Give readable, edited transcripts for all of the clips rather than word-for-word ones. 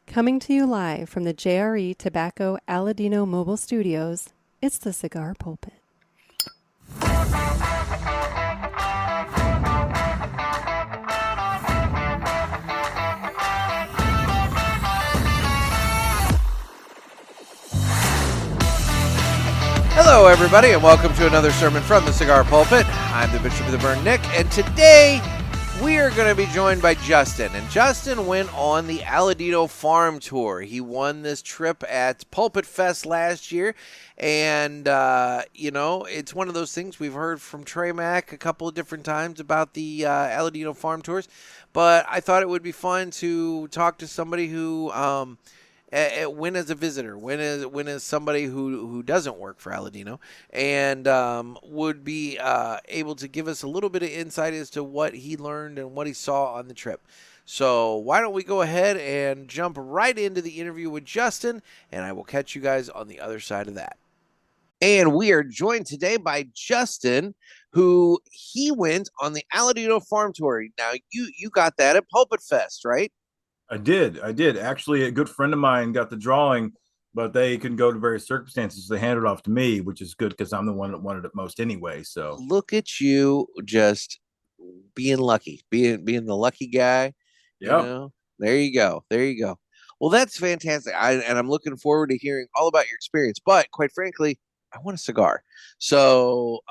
Coming to you live from the JRE Tobacco Aladino Mobile Studios, it's the Cigar Pulpit. Hello, everybody, and welcome to another sermon from the Cigar Pulpit. I'm the Bishop of the Burn, Nick, and today we are going to be joined by Justin. And Justin went on the Aladino Farm tour. He won this trip at PulpitFest last year, and it's one of those things we've heard from Trey Mack a couple of different times about the Aladino Farm tours. But I thought it would be fun to talk to somebody who win as a visitor, win as somebody who doesn't work for Aladino, and would be able to give us a little bit of insight as to what he learned and what he saw on the trip. So why don't we go ahead and jump right into the interview with Justin, and I will catch you guys on the other side of that. And we are joined today by Justin, who he went on the Aladino Farm tour. Now, you got that at PulpitFest, right? I did. Actually, a good friend of mine got the drawing, but they couldn't go to various circumstances. They handed it off to me, which is good because I'm the one that wanted it most anyway. So look at you, just being lucky, being the lucky guy. Yeah. There you go. Well, that's fantastic. And I'm looking forward to hearing all about your experience. But quite frankly, I want a cigar. So,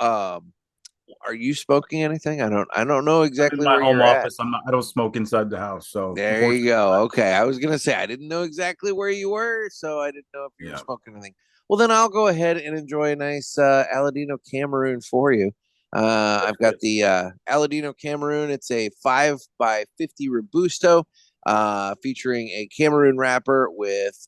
are you smoking anything? I don't know exactly in my where home you're office. at. I don't smoke inside the house. So There you go. Okay, I was gonna say I didn't know exactly where you were, so I didn't know if you were smoking anything. Well, then I'll go ahead and enjoy a nice Aladino Cameroon for you. I've got the Aladino Cameroon. It's a 5x50 Robusto, featuring a Cameroon wrapper with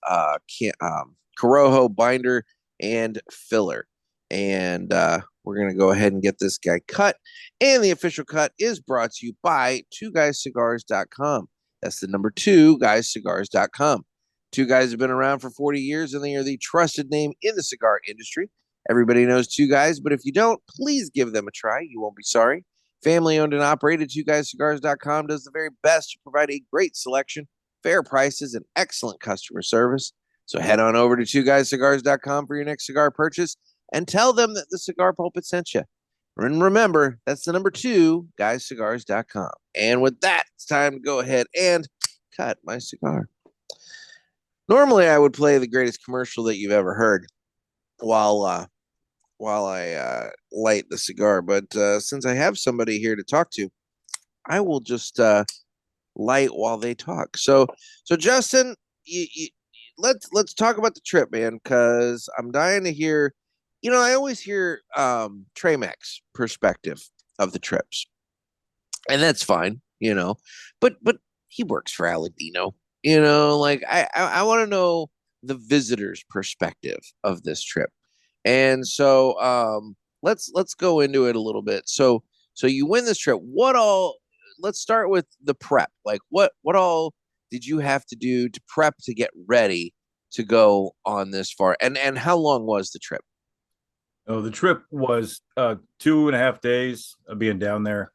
Corojo binder and filler, and we're going to go ahead and get this guy cut. And the official cut is brought to you by 2guyscigars.com. That's the number 2guyscigars.com. Two Guys have been around for 40 years, and they are the trusted name in the cigar industry. Everybody knows Two Guys, but if you don't, please give them a try. You won't be sorry. Family owned and operated, 2guyscigars.com does the very best to provide a great selection, fair prices, and excellent customer service. So head on over to 2guyscigars.com for your next cigar purchase and tell them that the Cigar Pulpit sent you. And remember, that's the number 2guyscigars.com. And with that, it's time to go ahead and cut my cigar. Normally, I would play the greatest commercial that you've ever heard while I light the cigar. But since I have somebody here to talk to, I will just light while they talk. So Justin, let's talk about the trip, man, because I'm dying to hear. I always hear Trey Mack's perspective of the trips, and that's fine, but he works for Aladino, I want to know the visitor's perspective of this trip. And so let's go into it a little bit. So you win this trip. Let's start with the prep. Like what all did you have to do to prep to get ready to go on this far? And how long was the trip? Oh, the trip was 2.5 days of being down there.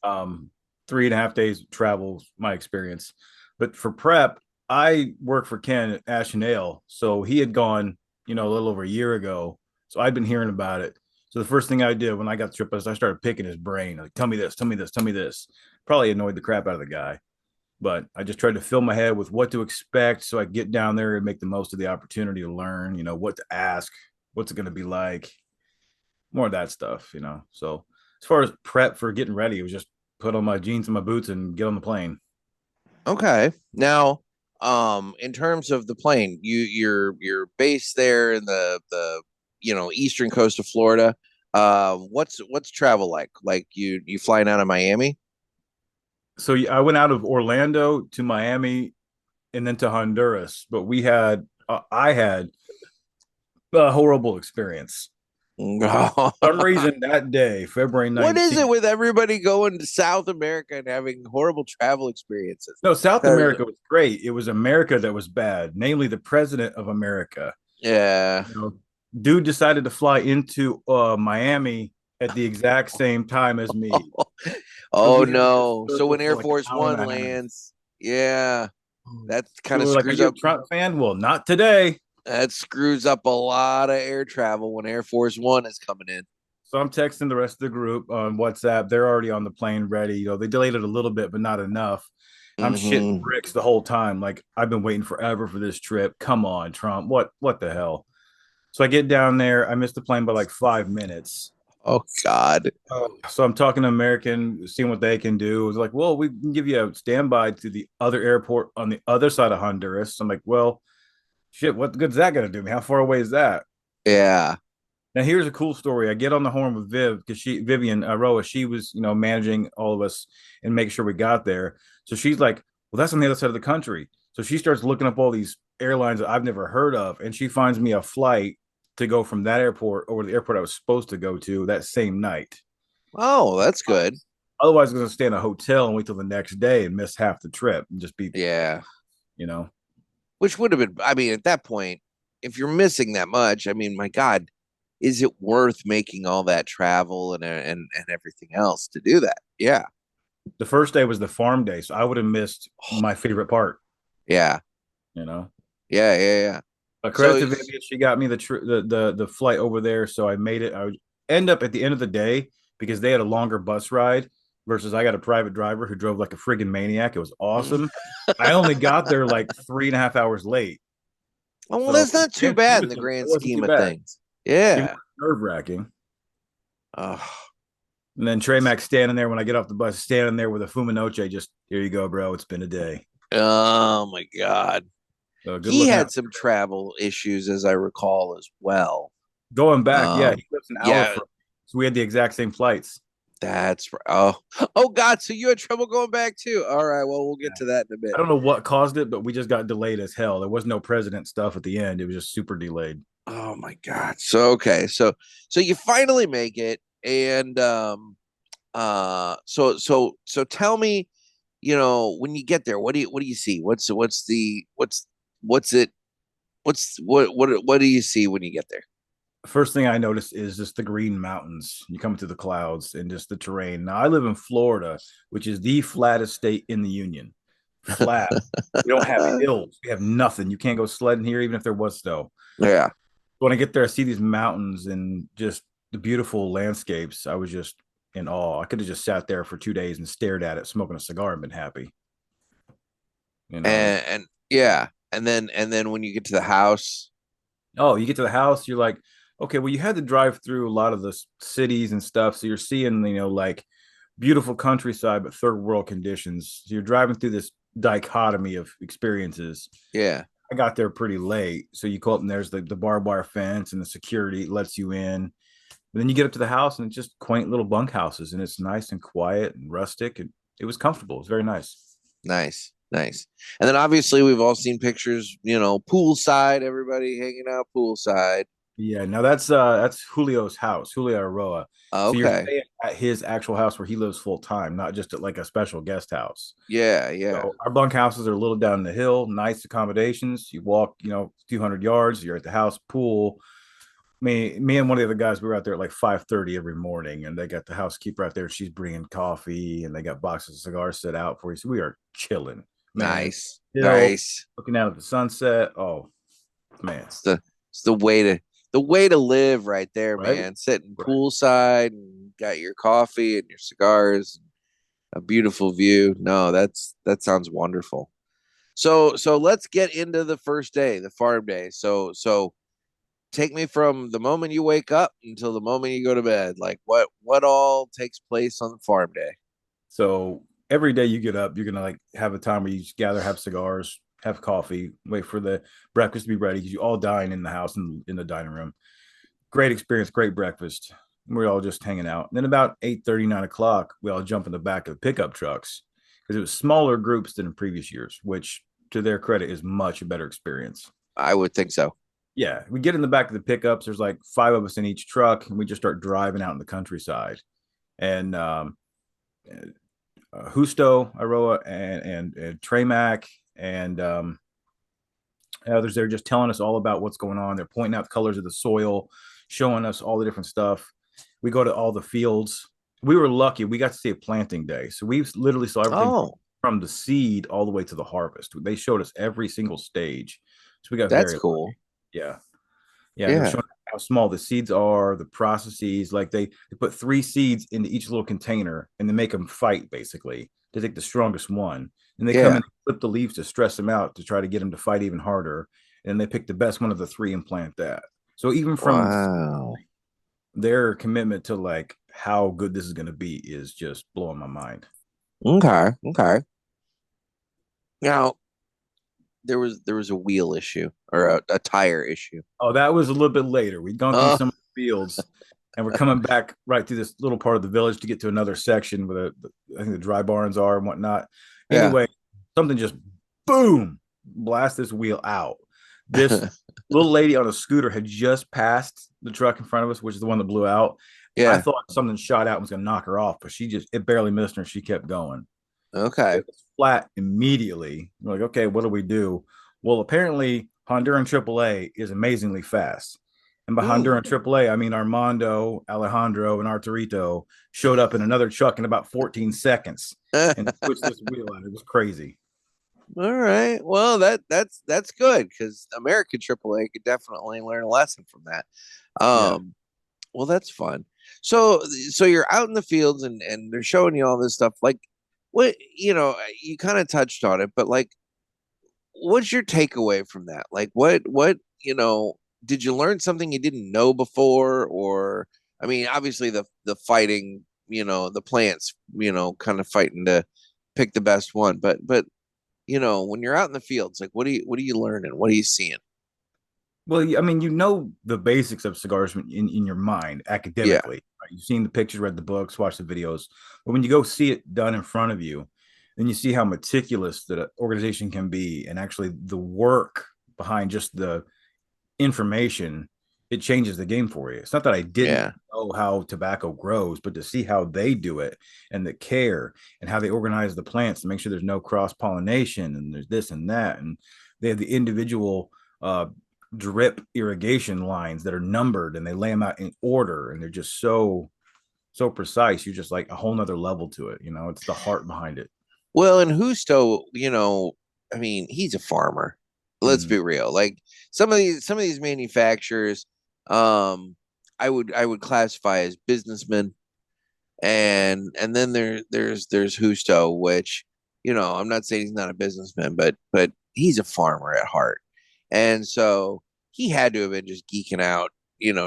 3.5 days of travel, my experience. But for prep, I work for Ken at Ash and Ale. So he had gone, a little over a year ago. So I'd been hearing about it. So the first thing I did when I got the trip was I started picking his brain. Like, tell me this. Probably annoyed the crap out of the guy. But I just tried to fill my head with what to expect so I could get down there and make the most of the opportunity to learn, what to ask, what's it going to be like. More of that stuff, So as far as prep for getting ready, it was just put on my jeans and my boots and get on the plane. Okay. Now, in terms of the plane, you're based there in the eastern coast of Florida. What's travel like? Like you flying out of Miami? So I went out of Orlando to Miami and then to Honduras, but I had a horrible experience. For some reason that day, February 19th. What is it with everybody going to South America and having horrible travel experiences? No, South America was great. It was America that was bad, namely the president of America. Yeah. Dude decided to fly into Miami at the exact same time as me. Oh, no. So when Air Force One lands, yeah. That kind of like, are screws you up. a Trump fan? Well, not today. That screws up a lot of air travel when Air Force One is coming in. So I'm texting the rest of the group on WhatsApp. They're already on the plane ready. They delayed it a little bit, but not enough. I'm shitting bricks the whole time. Like, I've been waiting forever for this trip. Come on, Trump. What the hell? So I get down there. I missed the plane by like 5 minutes. Oh God. So I'm talking to American, seeing what they can do. It was like, well, we can give you a standby to the other airport on the other side of Honduras. I'm like, well, shit, what good's that gonna do me? How far away is that? Yeah. Now here's a cool story. I get on the horn with because Vivian Eiroa, she was, managing all of us and making sure we got there. So she's like, well, that's on the other side of the country. So she starts looking up all these airlines that I've never heard of, and she finds me a flight to go from that airport over the airport I was supposed to go to that same night. Oh, that's good. Otherwise, I'm going to stay in a hotel and wait till the next day and miss half the trip and just be, Which would have been, I mean, at that point, if you're missing that much, I mean, my God, is it worth making all that travel and everything else to do that? Yeah. The first day was the farm day, so I would have missed my favorite part. Yeah. Yeah. But credit to Vivian, she got me the flight over there, so I made it. I would end up at the end of the day because they had a longer bus ride versus I got a private driver who drove like a friggin' maniac. It was awesome. I only got there like 3.5 hours late. Oh, well, that's not too bad in the grand scheme of things. Yeah. Nerve-wracking. And then Trey Mac standing there when I get off the bus, standing there with a Fuminoche, just, here you go, bro. It's been a day. Oh, my God. So he had some travel issues, as I recall, as well. Going back, he lives an hour from, so we had the exact same flights. That's right. Oh God! So you had trouble going back too. All right. Well, we'll get to that in a bit. I don't know what caused it, but we just got delayed as hell. There was no president stuff at the end. It was just super delayed. Oh my God! So okay, so you finally make it, and so tell me, when you get there, what do you see? What do you see when you get there? First thing I noticed is just the green mountains. You come through the clouds and just the terrain. Now, I live in Florida, which is the flattest state in the union. Flat. We don't have hills. We have nothing. You can't go sledding here, even if there was snow. Yeah. When I get there, I see these mountains and just the beautiful landscapes. I was just in awe. I could have just sat there for 2 days and stared at it, smoking a cigar, and been happy. And then when you get to the house. Oh, you get to the house, you're like, okay, well, you had to drive through a lot of the cities and stuff. So you're seeing, like beautiful countryside, but third world conditions. So you're driving through this dichotomy of experiences. Yeah. I got there pretty late. So you go up and there's the barbed wire fence and the security lets you in. And then you get up to the house and it's just quaint little bunkhouses and it's nice and quiet and rustic. And it was comfortable. It's very nice. Nice. And then obviously we've all seen pictures, poolside, everybody hanging out poolside. Yeah, now that's Julio's house, Julio Eiroa. Okay. So you're staying at his actual house where he lives full time, not just at like a special guest house. Yeah. So our bunk houses are a little down the hill, nice accommodations. You walk, 200 yards, you're at the house, pool. Me and one of the other guys, we were out there at like 5:30 every morning, and they got the housekeeper out there. She's bringing coffee, and they got boxes of cigars set out for you. So we are chilling. Man. Nice. Looking out at the sunset. Oh, man, it's the way to live right there, right? Man. Sitting poolside and got your coffee and your cigars, a beautiful view. No, that sounds wonderful. So let's get into the first day, the farm day. So take me from the moment you wake up until the moment you go to bed. Like what all takes place on the farm day? So every day you get up, you're gonna like have a time where you just gather, have cigars, have coffee, wait for the breakfast to be ready because you all dine in the house and in the dining room. Great experience, great breakfast. We're all just hanging out. And then about 8:30, 9 o'clock, we all jump in the back of the pickup trucks because it was smaller groups than in previous years, which to their credit is much a better experience. I would think so. Yeah, we get in the back of the pickups. There's like 5 of us in each truck, and we just start driving out in the countryside. And Justo Eiroa and Trey Mac and others, they're just telling us all about what's going on. They're pointing out the colors of the soil, showing us all the different stuff. We go to all the fields. We were lucky. We got to see a planting day. So we literally saw everything from from the seed all the way to the harvest. They showed us every single stage, so we got That's very cool. lucky. Yeah, yeah. They're Yeah. showing how small the seeds are, the processes. Like they put 3 seeds into each little container and they make them fight. Basically, they take the strongest one, and they come Yeah. in and flip the leaves to stress them out to try to get them to fight even harder. And they pick the best one of the 3 and plant that. So even from Wow. their commitment to like how good this is going to be is just blowing my mind. Okay. Okay. Now there was a wheel issue or a tire issue. Oh, that was a little bit later. We'd gone through Oh, some of the fields and we're coming back right through this little part of the village to get to another section where I think the dry barns are and whatnot. yeah. Anyway, something just boom, blast this wheel out. This little lady on a scooter had just passed the truck in front of us, which is the one that blew out. I Yeah. thought something shot out and was going to knock her off, but it barely missed her. She kept going. Okay. It was flat immediately. We're like, okay, what do we do? Well, apparently Honduran AAA is amazingly fast. And by Honduran AAA, I mean Armando, Alejandro, and Arturito showed up in another truck in about 14 seconds and switched this wheel out. It was crazy. All right. Well, that's good because American AAA could definitely learn a lesson from that. Yeah. Well, that's fun. So you're out in the fields and they're showing you all this stuff. Like, what you kind of touched on it, but like, what's your takeaway from that? Like, what did you learn something you didn't know before? Or, I mean, obviously the fighting, the plants, kind of fighting to pick the best one, but when you're out in the fields, like, what are you learning? What are you seeing? Well, I mean, the basics of cigars in your mind academically. Right? You've seen the pictures, read the books, watched the videos. But when you go see it done in front of you, then you see how meticulous that an organization can be and actually the work behind just the information, it changes the game for you. It's not that I didn't know how tobacco grows, but to see how they do it and the care and how they organize the plants to make sure there's no cross pollination and there's this and that. And they have the individual drip irrigation lines that are numbered and they lay them out in order and they're just so precise. You're just like a whole nother level to it. It's the heart behind it. Well, and Justo, I mean, he's a farmer. Let's be real. Like some of these manufacturers, I would classify as businessmen, and then there's Justo, which I'm not saying he's not a businessman, but he's a farmer at heart, and so he had to have been just geeking out,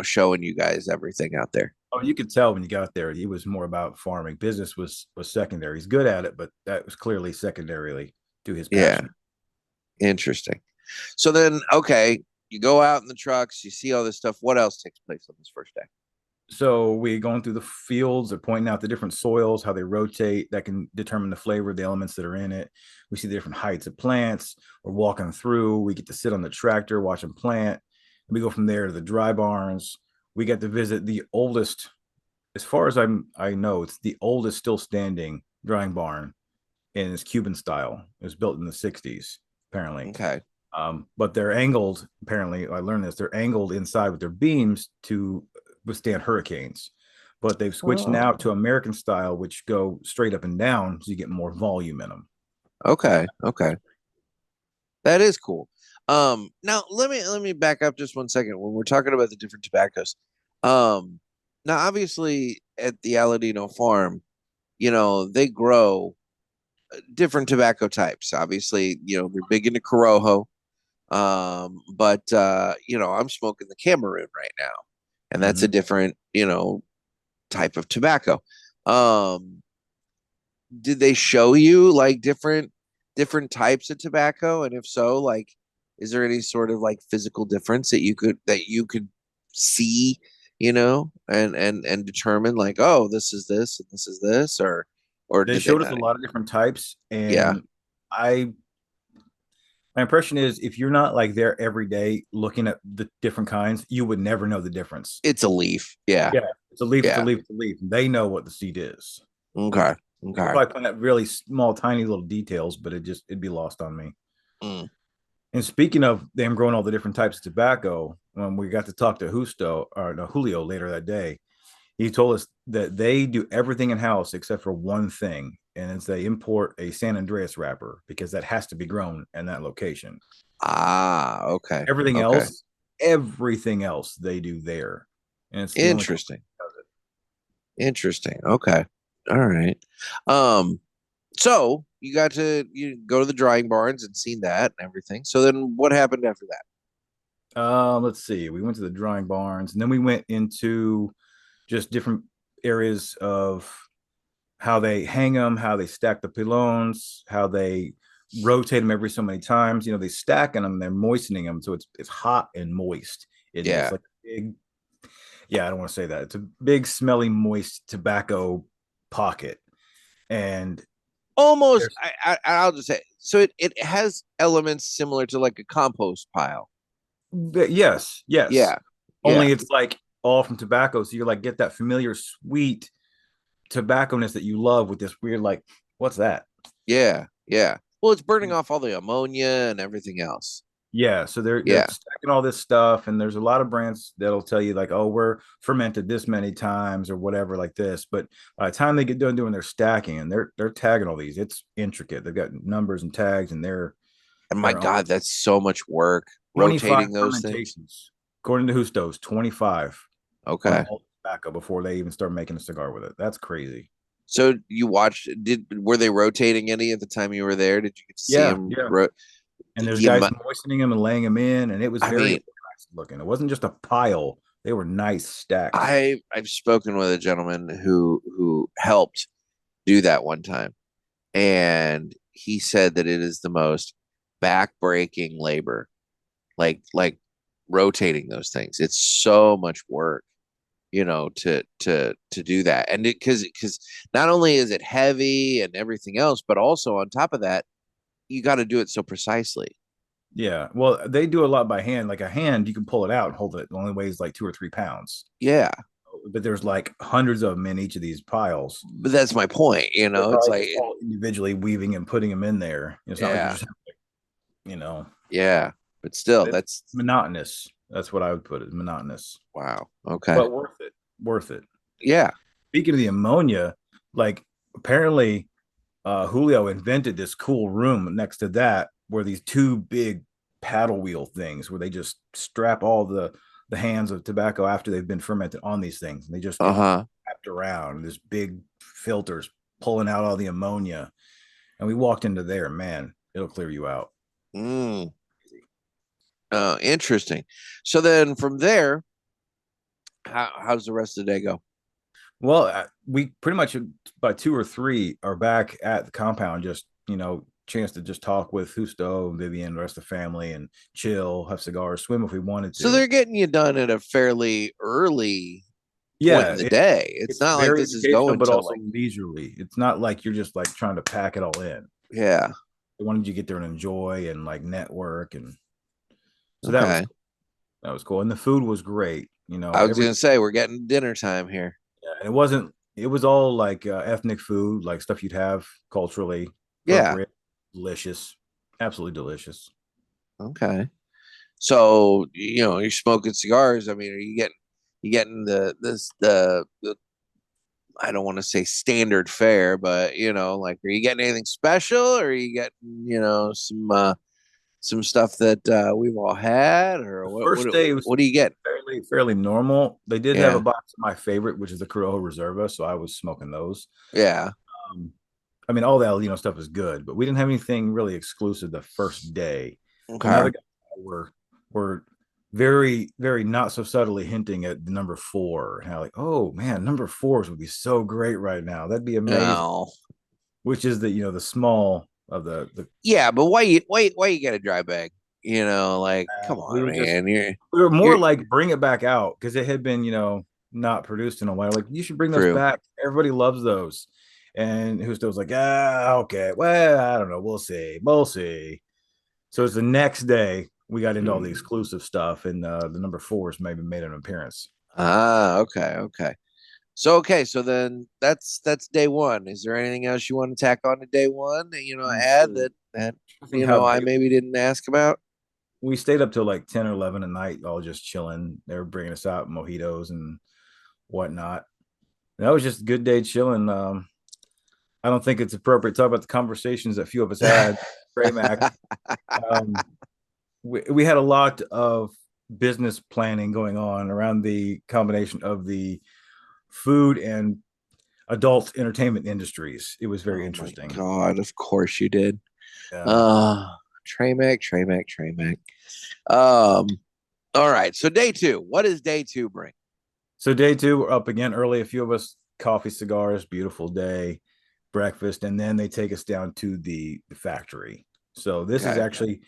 showing you guys everything out there. Oh, you could tell when you got there, he was more about farming. Business was secondary. He's good at it, but that was clearly secondarily to his passion. Yeah. Interesting. So then, okay, you go out in the trucks, you see all this stuff. What else takes place on this first day? So we're going through the fields, they're pointing out the different soils, how they rotate, that can determine the flavor of the elements that are in it. We see the different heights of plants. We're walking through. We get to sit on the tractor, watch them plant. We go from there to the dry barns. We get to visit the oldest, as far as I know, it's the oldest still standing drying barn in its Cuban style. It was built in the 60s, apparently. Okay. But they're angled, apparently, I learned this, they're angled inside with their beams to withstand hurricanes. But they've switched now to American style, which go straight up and down, so you get more volume in them. Okay. Okay. That is cool. Now let me back up just 1 second when we're talking about the different tobaccos. Now obviously at the Aladino Farm, they grow different tobacco types. Obviously, they're big into Corojo. But I'm smoking the Cameroon right now, and that's a different, type of tobacco. Did they show you like different types of tobacco? And if so, like, is there any sort of like physical difference that you could see, and determine like, oh, this is this and this is this, or they showed us a lot of different types, and my impression is if you're not like there every day looking at the different kinds, you would never know the difference. It's a leaf. Yeah. It's a leaf. It's a leaf. It's a leaf. They know what the seed is. Okay. You probably point out really small, tiny little details, but it'd be lost on me. And speaking of them growing all the different types of tobacco, when we got to talk to Julio later that day, he told us that they do everything in house except for one thing, and it's they import a San Andreas wrapper because that has to be grown in that location. Ah, okay. Everything Okay. else, everything else they do there, and it's the only Interesting. Interesting. Okay. All right. So you go to the drying barns and seen that and everything. So then what happened after that? Let's see. We went to the drying barns, and then we went into just different areas of how they hang them, how they stack the pilons, how they rotate them every so many times. You know, they stacking them, they're moistening them, so it's hot and moist. It's Yeah. like big. Yeah, I don't want to say that. It's a big, smelly, moist tobacco pocket, and Almost I'll just say so it has elements similar to like a compost pile. yes, yes. Yeah. Only Yeah. it's like all from tobacco, so you like get that familiar sweet tobacco-ness that you love with this weird like, what's that? Yeah. Yeah. Well, it's burning off all the ammonia and everything else. Yeah, so they're Yeah. stacking all this stuff, and there's a lot of brands that'll tell you like, oh, we're fermented this many times or whatever like this. But by the time they get done doing their stacking and they're tagging all these, it's intricate. They've got numbers and tags, and And my they're God, that's so much work 25 rotating those things. fermentations. According to Hustos, 25 on Okay. all tobacco before they even start making a cigar with it. That's crazy. So you watched, were they rotating any at the time you were there? Did you get to see Yeah, them? yeah. And there's The guys amount, moistening them and laying them in, and it was I very mean, nice looking. It wasn't just a pile; they were nice stacks. I've spoken with a gentleman who helped do that one time, and he said that it is the most back-breaking labor, like rotating those things. It's so much work, to do that, and because not only is it heavy and everything else, but also on top of that, you got to do it so precisely. Yeah, well, they do a lot by hand. Like a hand, you can pull it out and hold it. It only weighs like 2 or 3 pounds. Yeah, But there's like hundreds of them in each of these piles. but that's my point. It's like, all individually weaving and putting them in there. It's not like you yeah, just, yeah, but still, it's that's monotonous. That's what I would put it. Monotonous, wow. Okay, but worth it. Worth it. yeah. Speaking of the ammonia, like apparently Julio invented this cool room next to that where these two big paddle wheel things where they just strap all the hands of tobacco after they've been fermented on these things, and they just get Uh-huh. wrapped around this big filters pulling out all the ammonia. And we walked into there, man, it'll clear you out. Mm. Interesting. So then from there, how's the rest of the day go? Well, we pretty much by 2 or 3 are back at the compound, just chance to just talk with Husto, Vivian, the rest of the family, and chill, have cigars, swim if we wanted So to. they're getting you done at a fairly early point Yeah, in the day. It's not like very this is educational, going but to also like, leisurely. It's not like you're just like trying to pack it all in. yeah. They wanted you to get there and enjoy and like network, and so Okay. that was cool, and the food was great. I was gonna say we're getting dinner time here. And it was all like ethnic food, like stuff you'd have culturally Yeah. appropriate, delicious, absolutely delicious. Okay. So you're smoking cigars. I mean, are you getting the I don't want to say standard fare, but like, are you getting anything special, or are you getting some stuff that we've all had, or The what first day was what do you get? fairly normal. They did have a Yeah. box of my favorite, which is the Corojo Reserva, so I was smoking those. Yeah. Um, I mean, all the Aladino stuff is good, but we didn't have anything really exclusive the first day. And now Okay. the guys were very, very not so subtly hinting at the number 4 and how like, oh man, number 4s would be so great right now. That'd be amazing. No. Which is the small of the Yeah, but why you get a dry bag? Like, come we on, were just man. we were more You're like bring it back out because it had been not produced in a while. Like you should bring those true. back. Everybody loves those. And Husto was like, okay, well, I don't know, we'll see. So it's the next day we got into all the exclusive stuff, and the number 4s maybe made an appearance. Okay, okay. So then that's day one. Is there anything else you want to tack on to day one? Add that I maybe didn't ask about. We stayed up till like 10 or 11 at night, all just chilling. They were bringing us out mojitos and whatnot. And that was just a good day chilling. I don't think it's appropriate to talk about the conversations that few of us had. Trey Mac. Um, we had a lot of business planning going on around the combination of the food and adult entertainment industries. It was very Oh my interesting. God, of course you did. Yeah. Uh Trey Mac. Um, all right. So day two. What does day two bring? So day two, we're up again early. A few of us coffee, cigars, beautiful day, breakfast, and then they take us down to the factory. So this is Okay. actually,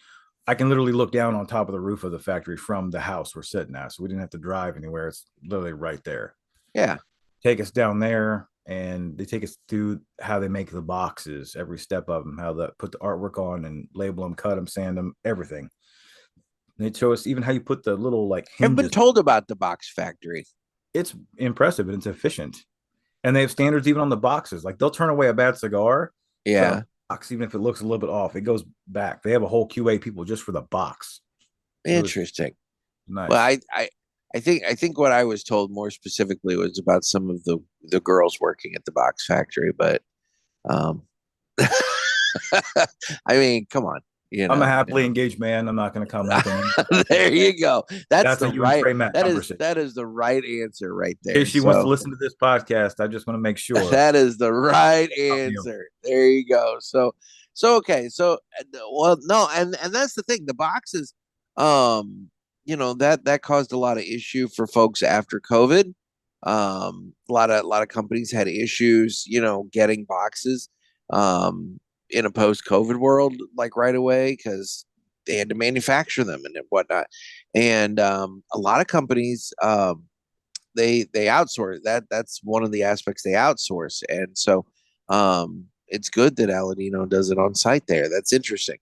I can literally look down on top of the roof of the factory from the house we're sitting at. So we didn't have to drive anywhere. It's literally right there. Yeah. Take us down there, and they take us through how they make the boxes, every step of them, how they put the artwork on and label them, cut them, sand them, everything. And they show us even how you put the little like I've been hinges. told about the box factory. It's impressive and it's efficient. And they have standards even on the boxes. Like they'll turn away a bad cigar, but Yeah. a box, even if it looks a little bit off, it goes back. They have a whole QA people just for the box. Interesting. Nice. Well, I think what I was told more specifically was about some of the girls working at the box factory, but um I mean, come on, I'm a happily engaged man. I'm not going to comment on there you go. That's a the you and right Trey Matt conversation. that is the right answer right In there. case she wants to listen to this podcast, I just want to make sure. That is the right answer. There you go. So okay. So well, no, and that's the thing. The boxes, that caused a lot of issue for folks after COVID. A lot of companies had issues, getting boxes, in a post-COVID world, like right away, because they had to manufacture them and whatnot. And a lot of companies, they outsource that's one of the aspects they outsource, and so it's good that Aladino does it on site there. That's interesting.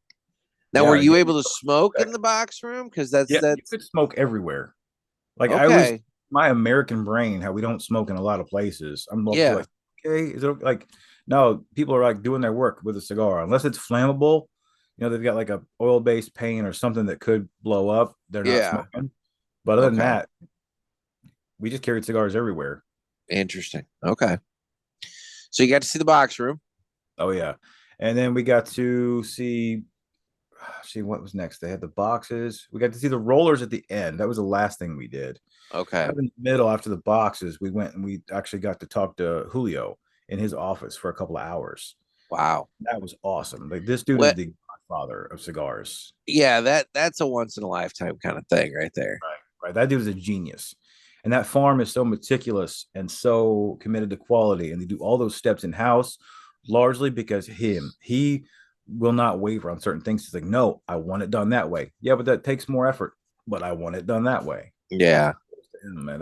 Now, were you able to smoke in the box room? Because that's you could smoke everywhere. Like okay. My American brain, how we don't smoke in a lot of places. I'm like, okay, is it like, no, people are like doing their work with a cigar, unless it's flammable. They've got like a oil-based paint or something that could blow up. They're not smoking. But other than that, we just carried cigars everywhere. Interesting. Okay. So you got to see the box room. Oh yeah. And then we got to see what was next. They had the boxes. We got to see the rollers at the end. That was the last thing we did. Okay. In the middle, after the boxes, we went and we actually got to talk to Julio in his office for a couple of hours. Wow. That was awesome. Like this dude is the godfather of cigars. Yeah, that's a once in a lifetime kind of thing right there. Right. That dude is a genius. And that farm is so meticulous and so committed to quality. And they do all those steps in house largely because he will not waver on certain things. He's like, no, I want it done that way. Yeah, but that takes more effort, but I want it done that way. Yeah. Man,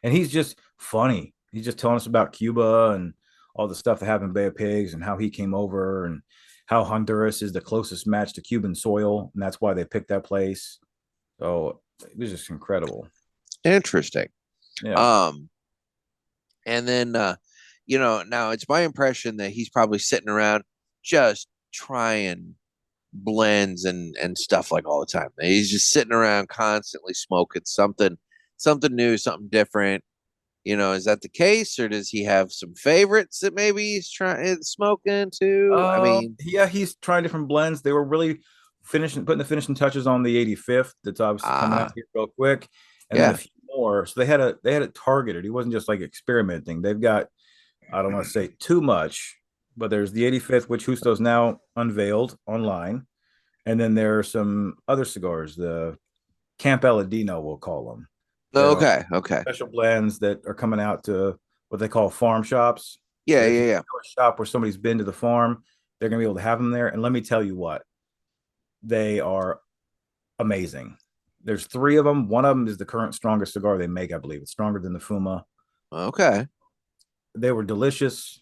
and he's just funny. He's just telling us about Cuba and all the stuff that happened in Bay of Pigs and how he came over and how Honduras is the closest match to Cuban soil. And that's why they picked that place. So it was just incredible. Interesting. Yeah. And then, now it's my impression that he's probably sitting around just trying blends and stuff like all the time. He's just sitting around constantly smoking something new, something different. Is that the case, or does he have some favorites that maybe he's trying smoking too? I mean, yeah, he's trying different blends. They were really putting the finishing touches on the 85th. That's obviously coming out here real quick, and then a few more. So they had it targeted. He wasn't just like experimenting. They've got, I don't want to say too much, but there's the 85th, which Justo's now unveiled online, and then there are some other cigars, the Camp Aladino, we'll call them. Okay. Special blends that are coming out to what they call farm shops. Yeah. A shop where somebody's been to the farm, they're gonna be able to have them there. And let me tell you what, they are amazing. There's 3 of them. One of them is the current strongest cigar they make, I believe. It's stronger than the Fuma. Okay. They were delicious,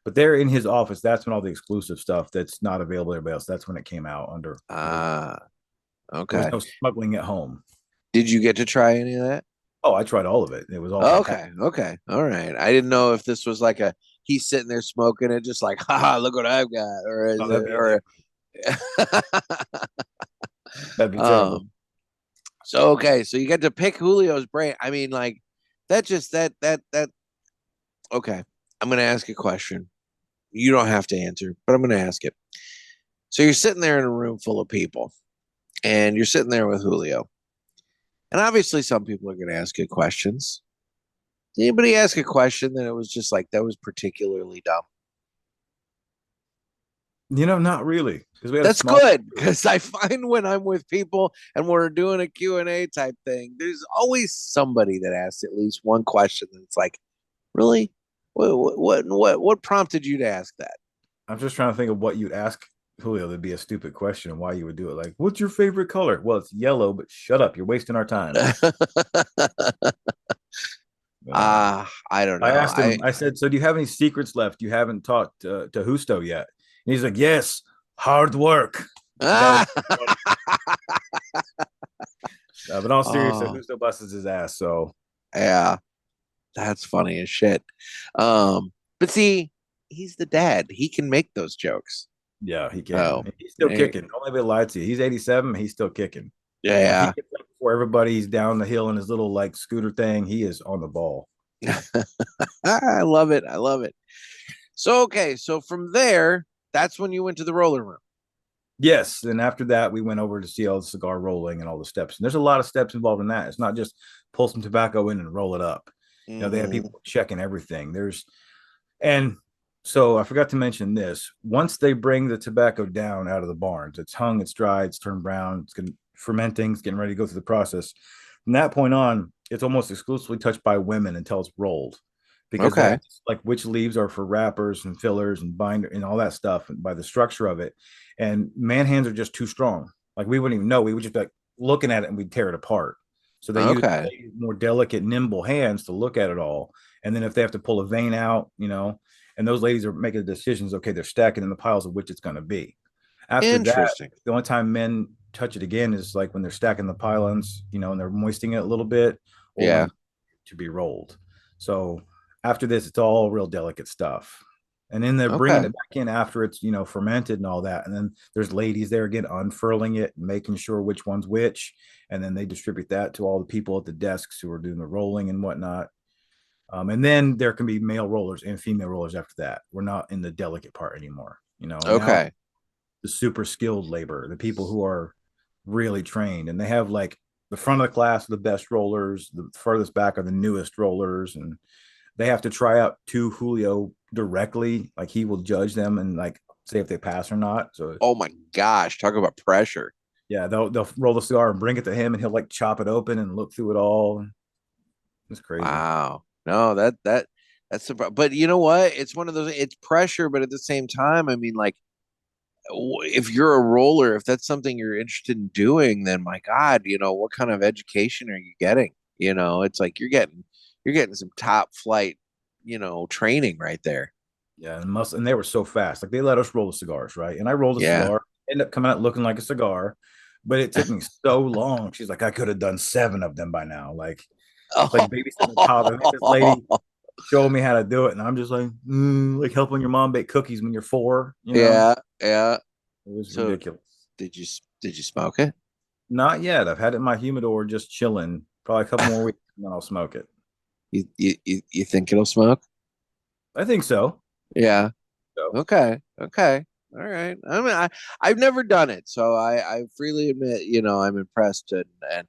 but they're in his office. That's when all the exclusive stuff that's not available everybody else. That's when it came out under. Okay. There's no smuggling at home. Did you get to try any of that? Oh, I tried all of it. It was all okay. All right. I didn't know if this was like he's sitting there smoking it, just like, haha, look what I've got, or is that'd be terrible. So okay, so you get to pick Julio's brain. I mean, like that. Okay, I'm gonna ask a question. you don't have to answer, but I'm going to ask it. So you're sitting there in a room full of people, and you're sitting there with Julio. And obviously, some people are going to ask you questions. Did anybody ask a question that it was just like, that was particularly dumb? Not really. That's good, because I find when I'm with people and we're doing a Q&A type thing, there's always somebody that asks at least one question that's like, really? What prompted you to ask that? I'm just trying to think of what you'd ask Julio. That'd be a stupid question and why you would do it. Like, what's your favorite color? Well, it's yellow, but shut up. You're wasting our time. I don't know. I asked him, I said, so do you have any secrets left you haven't talked to Justo yet? And he's like, yes, hard work. But all seriousness, Justo busts his ass. So yeah, that's funny as shit. But see, he's the dad. He can make those jokes. Yeah, he can. Oh, he's still kicking. Don't let me lie to you. He's 87. He's still kicking. Yeah. Before everybody's down the hill in his little like scooter thing, he is on the ball. I love it. I love it. So, okay. So from there, that's when you went to the roller room. Yes. And after that, we went over to see all the cigar rolling and all the steps. And there's a lot of steps involved in that. It's not just pull some tobacco in and roll it up. They have people checking everything. And so I forgot to mention this. Once they bring the tobacco down out of the barns, it's hung, it's dried, it's turned brown, it's fermenting, it's getting ready to go through the process. From that point on, it's almost exclusively touched by women until it's rolled. Because that's like which leaves are for wrappers and fillers and binder and all that stuff, and by the structure of it. And man hands are just too strong. Like we wouldn't even know. We would just be like looking at it and we'd tear it apart. So they use more delicate, nimble hands to look at it all. And then if they have to pull a vein out, and those ladies are making the decisions, okay, they're stacking in the piles of which it's going to be. After that, the only time men touch it again is like when they're stacking the pylons, and they're moistening it a little bit, or to be rolled. So after this, it's all real delicate stuff. And then they're bringing it back in after it's, fermented and all that. And then there's ladies there again, unfurling it and making sure which one's which. And then they distribute that to all the people at the desks who are doing the rolling and whatnot. And then there can be male rollers and female rollers after that. We're not in the delicate part anymore, Now, the super skilled labor, the people who are really trained, and they have like the front of the class are the best rollers, the furthest back are the newest rollers, and they have to try out to Julio directly. Like he will judge them and like say if they pass or not. So oh my gosh, talk about pressure. Yeah, they'll roll the cigar and bring it to him, and he'll like chop it open and look through it all. It's crazy. Wow. No, that's but you know what? It's one of those. It's pressure, but at the same time, I mean, like, if you're a roller, if that's something you're interested in doing, then my God, what kind of education are you getting? It's like you're getting some top flight, training right there. Yeah, and they were so fast. Like they let us roll the cigars, right? And I rolled a cigar, ended up coming out looking like a cigar, but it took me so long. She's like, I could have done 7 of them by now. Like babysitting a toddler. This lady showed me how to do it, and I'm just like, like helping your mom bake cookies when you're 4. Yeah. It was ridiculous. Did you smoke it? Not yet. I've had it in my humidor, just chilling. Probably a couple more weeks, and then I'll smoke it. You think it'll smoke? I think so. Yeah. So. Okay. All right. I mean, I've never done it, so I freely admit, I'm impressed, and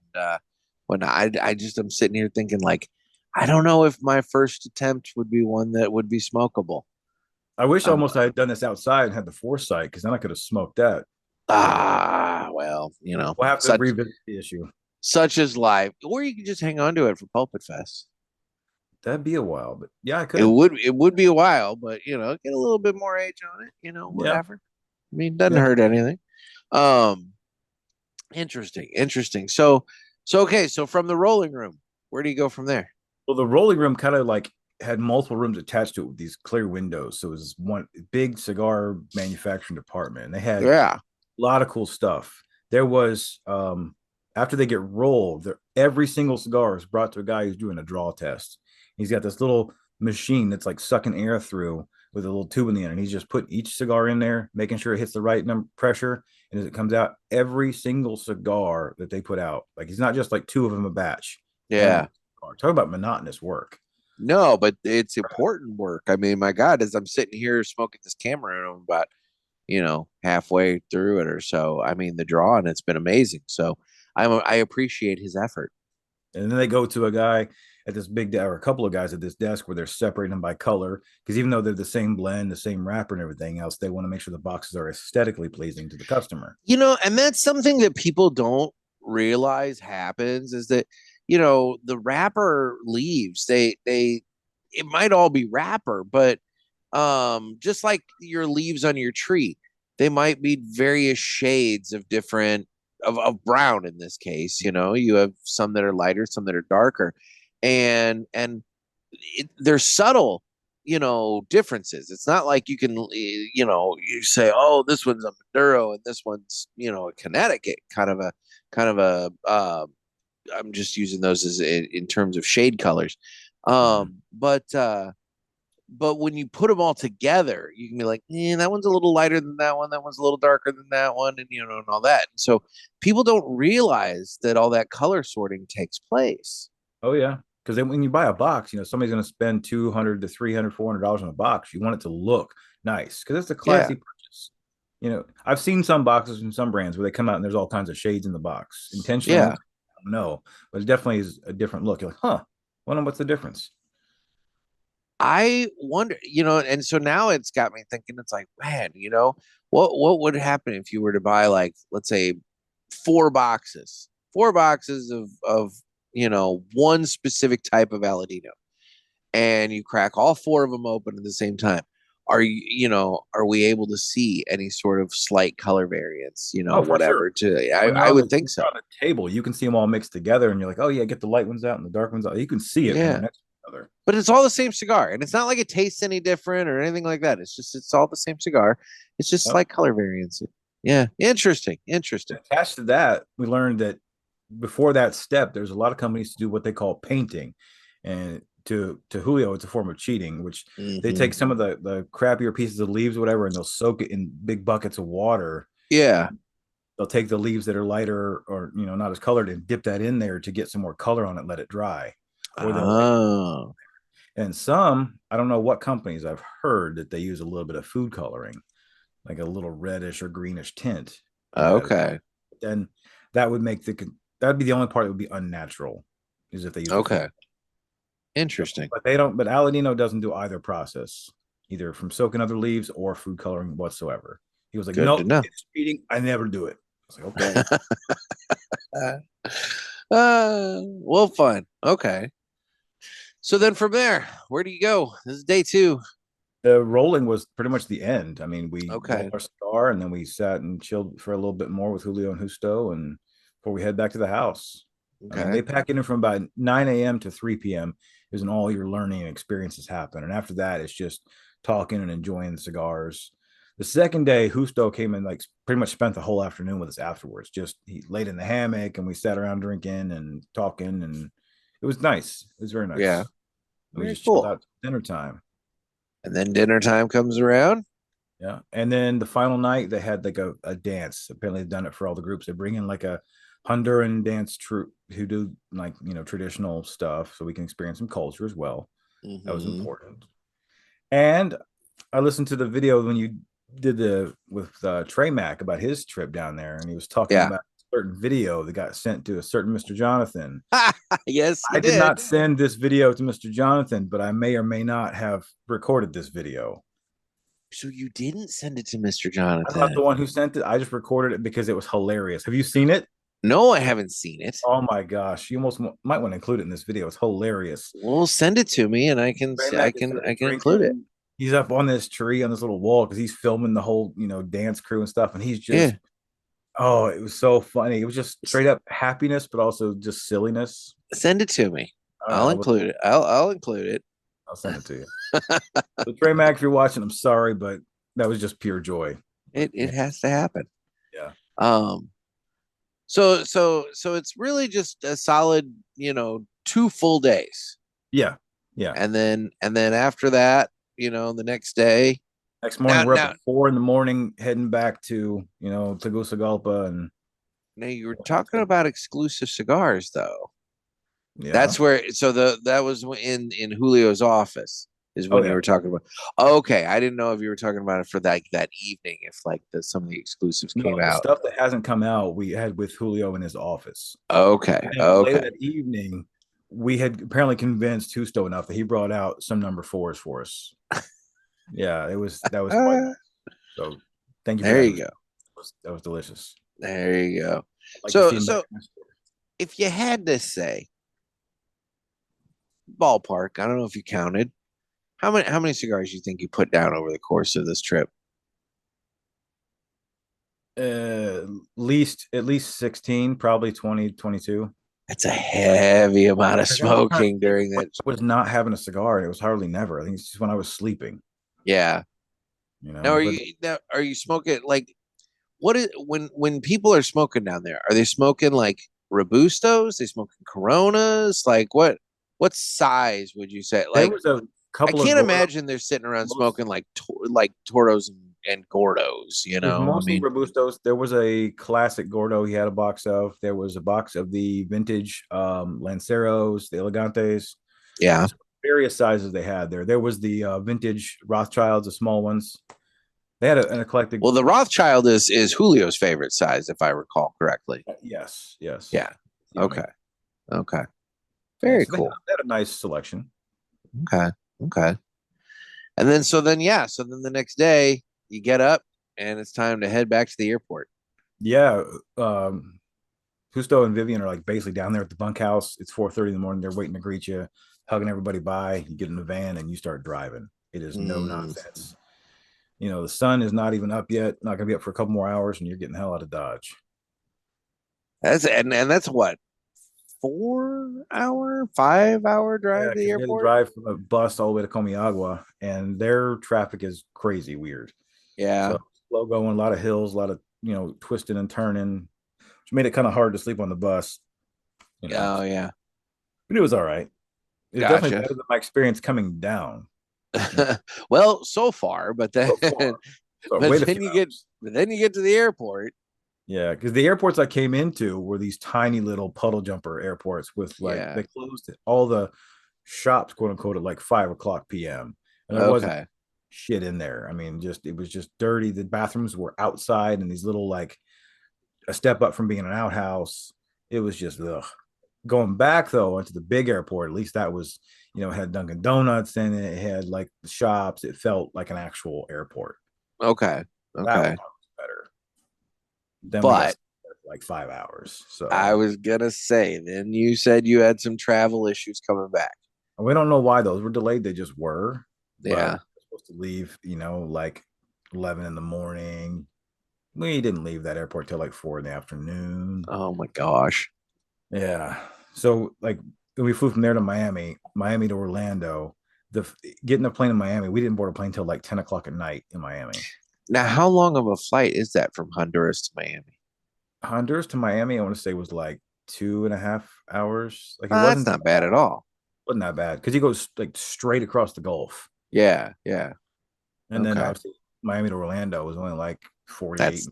when I'm sitting here thinking like, I don't know if my first attempt would be one that would be smokable. I wish almost I had done this outside and had the foresight, because then I could have smoked that. Well, we'll have to revisit the issue. Such is life, or you can just hang on to it for PulpitFest. That'd be a while, but yeah, I could. It would be a while, but get a little bit more age on it, whatever. Yeah. I mean, doesn't hurt anything. Interesting. So okay, so from the rolling room, where do you go from there? Well, the rolling room kind of like had multiple rooms attached to it with these clear windows. So it was one big cigar manufacturing department. And they had a lot of cool stuff. There was after they get rolled, every single cigar is brought to a guy who's doing a draw test. He's got this little machine that's like sucking air through with a little tube in the end, and he's just putting each cigar in there, making sure it hits the right number pressure. And as it comes out, every single cigar that they put out, like he's not just like 2 of them a batch. Yeah. Talk about monotonous work. No, but it's important work. I mean, my God, as I'm sitting here smoking this camera, I'm about, halfway through it or so. I mean, the draw and it's been amazing. So I appreciate his effort. And then they go to a guy at this big or a couple of guys at this desk where they're separating them by color, because even though they're the same blend, the same wrapper and everything else, they want to make sure the boxes are aesthetically pleasing to the customer. And that's something that people don't realize happens is that, the wrapper leaves, it might all be wrapper, but just like your leaves on your tree, they might be various shades of different of brown in this case. You have some that are lighter, some that are darker, and they're subtle, differences. It's not like you can, you say, oh, this one's a Maduro and this one's, a Connecticut, I'm just using those as in terms of shade colors. But when you put them all together, you can be like, that one's a little lighter than that one. That one's a little darker than that one, and and all that. And so people don't realize that all that color sorting takes place. Oh yeah, because when you buy a box, somebody's going to spend $200 to $300, $400 on a box. You want it to look nice because it's a classy purchase. I've seen some boxes from some brands where they come out and there's all kinds of shades in the box. Intentionally, Yeah. No, but it definitely is a different look. You're like, huh? Wonder what's the difference. I wonder, and so now it's got me thinking. It's like, man, what would happen if you were to buy, like, let's say, four boxes of one specific type of Aladino, and you crack all four of them open at the same time. Are we able to see any sort of slight color variance? Whatever. Sure. I would think so. On the table, you can see them all mixed together, and you're like, oh yeah, get the light ones out and the dark ones out. You can see it. Yeah. But it's all the same cigar, and it's not like it tastes any different or anything like that. It's all the same cigar. It's just slight color variance. Yeah, interesting. Attached to that, we learned that before that step, there's a lot of companies to do what they call painting, and to Julio, it's a form of cheating, which they take some of the crappier pieces of leaves, or whatever, and they'll soak it in big buckets of water. Yeah, they'll take the leaves that are lighter or not as colored and dip that in there to get some more color on it, let it dry. And some, I don't know what companies, I've heard that they use a little bit of food coloring, like a little reddish or greenish tint. Okay. Then that would make that'd be the only part that would be unnatural, is if they use okay. Interesting. But they don't. But Aladino doesn't do either process, either from soaking other leaves or food coloring whatsoever. He was like, no, it's cheating. I never do it. I was like, okay. Well, fine. Okay. So then from there, where do you go? This is day 2. The rolling was pretty much the end. I mean, we rolled our cigar and then we sat and chilled for a little bit more with Julio and Justo, and before we head back to the house. Okay. I mean, they pack in from about 9 a.m. to 3 p.m. is when all your learning and experiences happen. And after that, it's just talking and enjoying the cigars. The second day, Justo came and like pretty much spent the whole afternoon with us afterwards. Just he laid in the hammock and we sat around drinking and talking, and it was nice. It was very nice. Yeah. We just chilled out dinner time. And then dinner time comes around. Yeah. And then the final night, they had like a dance. Apparently they've done it for all the groups. They bring in like a Honduran dance troupe who do like, traditional stuff, so we can experience some culture as well. That was important. And I listened to the video when you did with Trey Mack about his trip down there, and he was talking about a certain video that got sent to a certain Mr. Jonathan. Yes, I did not send this video to Mr. Jonathan, but I may or may not have recorded this video. So you didn't send it to Mr. Jonathan? I'm not the one who sent it. I just recorded it because it was hilarious. Have you seen it? No, I haven't seen it. Oh my gosh, you almost might want to include it in this video. It's hilarious. Well, send it to me, and I can include it. He's up on this tree on this little wall because he's filming the whole dance crew and stuff, and he's just oh, it was so funny. It was just straight up happiness, but also just silliness. Send it to me. I'll include it. I'll include it. I'll send it to you. So Trey Mack, if you're watching, I'm sorry, but that was just pure joy. It has to happen. Yeah. So it's really just a solid, 2 full days. Yeah. And then after that, the next day. Next morning, we're up at 4 a.m, heading back to, Tegucigalpa. And now you were talking about exclusive cigars, though. Yeah. That's where. So that was in Julio's office is when you were talking about. Okay, I didn't know if you were talking about it for that evening. If like some of the exclusives came the out. stuff that hasn't come out, we had with Julio in his office. Okay. And later that evening, we had apparently convinced Husto enough that he brought out some number 4s for us. Yeah, that was quite nice. So thank you. There you go. That was delicious. There you go. Like So if you had to say ballpark, I don't know if you counted, how many cigars you think you put down over the course of this trip? At least 16, probably 20, 22. That's a heavy amount of smoking during that. I was not having a cigar. It was hardly never. I think it's just when I was sleeping. Yeah. Now, are you smoking like what is when people are smoking down there? Are they smoking like Robustos? They smoking Coronas? Like what size would you say? Like there was a couple. I can't imagine they're sitting around smoking like Tortos and Gordos. You know, mostly Robustos. There was a classic Gordo he had a box of. There was a box of the vintage Lanceros, the Elegantes. Yeah. Various sizes they had there. There was the vintage Rothschilds, the small ones. They had an eclectic. Well, the Rothschild is Julio's favorite size, if I recall correctly. Yes. Yeah. Okay. Very cool. They had a nice selection. Okay. And then so then the next day you get up and it's time to head back to the airport. Yeah. Justo and Vivian are like basically down there at the bunkhouse. It's 4:30 in the morning. They're waiting to greet you, hugging everybody by. You get in the van and you start driving. It is no nonsense. You know, the sun is not even up yet, not gonna be up for a couple more hours, and you're getting the hell out of Dodge. That's what, 5 hour drive to the airport? Drive from a bus all the way to Comiagua, and their traffic is crazy weird. Yeah. So slow going, a lot of hills, a lot of twisting and turning, which made it kind of hard to sleep on the bus. Oh yeah. But it was all right. It was definitely better than my experience coming down. Well, so far, but then you get to the airport. Yeah, because the airports I came into were these tiny little puddle jumper airports with they closed all the shops, quote unquote, at like 5:00 p.m. And there wasn't shit in there. I mean, it was just dirty. The bathrooms were outside and these little like a step up from being an outhouse. It was just ugh. Going back though into the big airport, at least that was, it had Dunkin' Donuts in it. It had like the shops. It felt like an actual airport. Okay. That was better. Then but like 5 hours. So I was gonna say, then you said you had some travel issues coming back. We don't know why those were delayed. They just were. Yeah. We were supposed to leave, like 11 in the morning. We didn't leave that airport till like 4 in the afternoon. Oh my gosh. Yeah. So like we flew from there to Miami to Orlando. Getting a plane in Miami, we didn't board a plane till like 10 o'clock at night in Miami. Now, how long of a flight is that from Honduras to Miami? Honduras to Miami, I want to say was like 2.5 hours. Like that's not bad at all. Wasn't that bad because he goes like straight across the Gulf. Yeah. And then obviously Miami to Orlando was only like 48. That's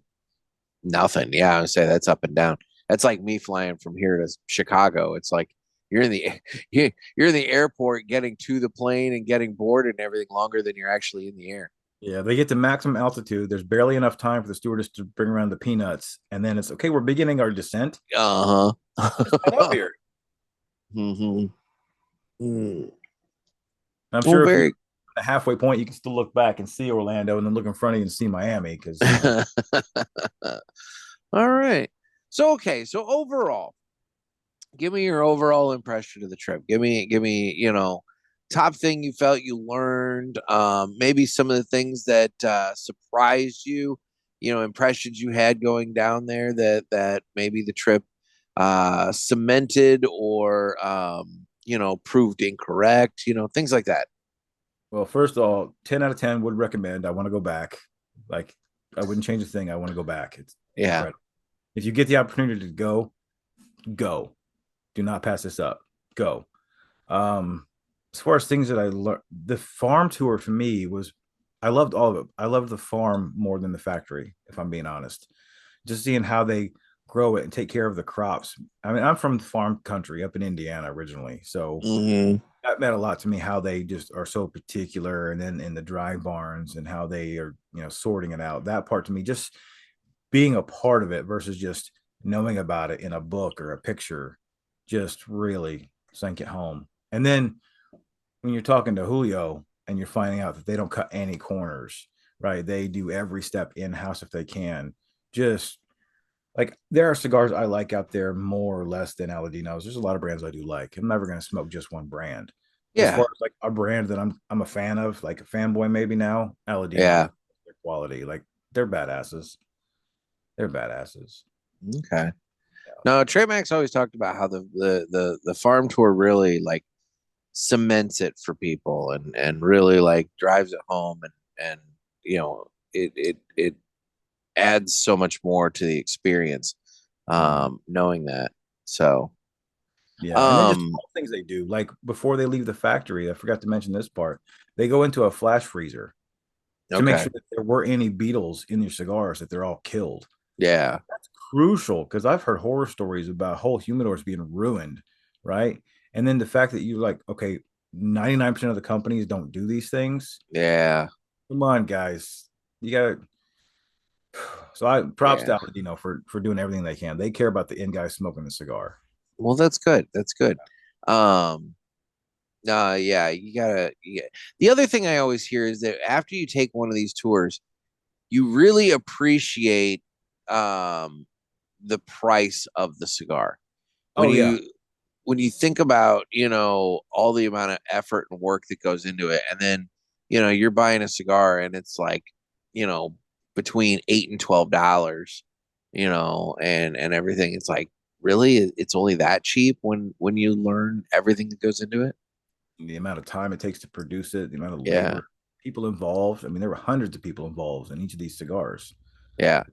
nothing. Yeah, I would say that's up and down. That's like me flying from here to Chicago. It's like you're in the airport getting to the plane and getting boarded and everything longer than you're actually in the air. Yeah, they get to maximum altitude. There's barely enough time for the stewardess to bring around the peanuts, and then it's okay. We're beginning our descent. Up here. Mm-hmm. I'm sure if the halfway point, you can still look back and see Orlando, and then look in front of you and see Miami. Because all right. So overall, give me your overall impression of the trip. Give me, top thing you felt you learned, maybe some of the things that surprised you, impressions you had going down there that maybe the trip cemented or proved incorrect, things like that. Well, first of all, 10 out of 10 would recommend. I want to go back. Like, I wouldn't change a thing. I want to go back. It's incredible. If you get the opportunity to go. Do not pass this up. Go. As far as things that I learned, the farm tour for me was, I loved all of it. I loved the farm more than the factory, if I'm being honest. Just seeing how they grow it and take care of the crops. I mean, I'm from farm country up in Indiana originally, so that meant a lot to me how they just are so particular, and then in the dry barns and how they are, sorting it out. That part to me, just being a part of it versus just knowing about it in a book or a picture, just really sank it home. And then when you're talking to Julio and you're finding out that they don't cut any corners, right? They do every step in house if they can. Just like there are cigars I like out there more or less than Aladinos. There's a lot of brands I do like. I'm never going to smoke just one brand. As far as like a brand that I'm a fan of, like a fanboy maybe now, Aladino, their quality, like they're badasses. They're badasses. Okay. No, Trey Max always talked about how the farm tour really like cements it for people and really like drives it home and it adds so much more to the experience knowing that. So yeah, and then just all things they do, like before they leave the factory, I forgot to mention this part. They go into a flash freezer to make sure that there were any beetles in your cigars, that they're all killed. Yeah. That's crucial because I've heard horror stories about whole humidors being ruined, right? And then the fact that you like, okay, 99% of the companies don't do these things. Yeah. Come on, guys. You gotta. So I props to Aladino for doing everything they can. They care about the end guy smoking the cigar. Well, that's good. That's good. Yeah, you gotta. Yeah. The other thing I always hear is that after you take one of these tours, you really appreciate the price of the cigar. When you think about, all the amount of effort and work that goes into it, and then, you're buying a cigar and it's like, between $8 and $12, and everything. It's like, really, it's only that cheap when you learn everything that goes into it. The amount of time it takes to produce it, the amount of labor, people involved. I mean, there were hundreds of people involved in each of these cigars. Yeah.